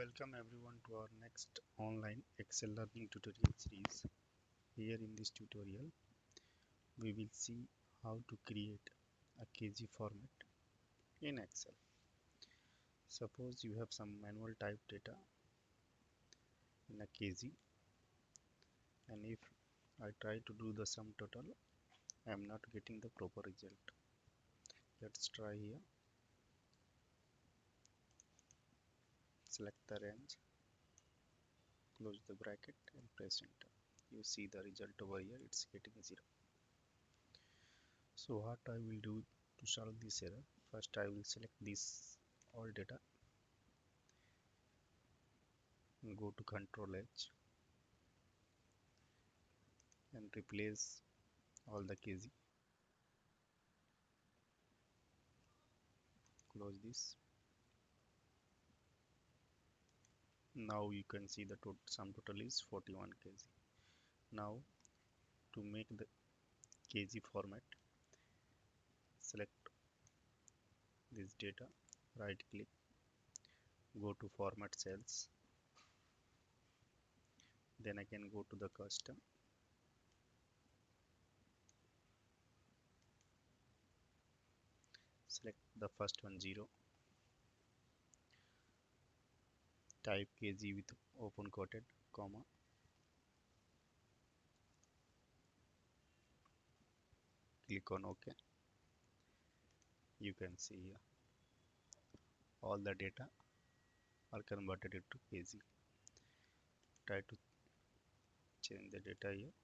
Welcome everyone to our next online Excel learning tutorial series. Here in this tutorial, we will see how to create a KG format in Excel. Suppose you have some manual type data in a KG, and if I try to do the sum total, I am not getting the proper result. Let's try here. Select the range, close the bracket and press enter. You see the result over here, it's getting 0. So what I will do to solve this error, first I will select this all data, go to Control H and replace all the KG, close this. Now you can see the sum total is 41 kg. Now to make the kg format, select this data, right click, go to format cells, then I can go to the custom, select the first one 0, type kg with open quoted comma, click on OK. You can see here all the data are converted into kg. Try to change the data here.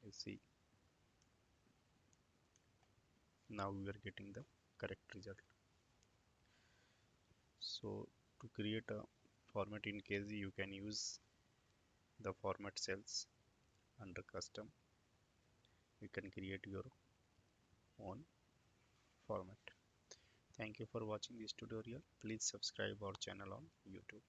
You see now we are getting the correct result. So to create a format in kg, you can use the format cells under custom. You can create your own format. Thank you for watching this tutorial. Please subscribe our channel on YouTube.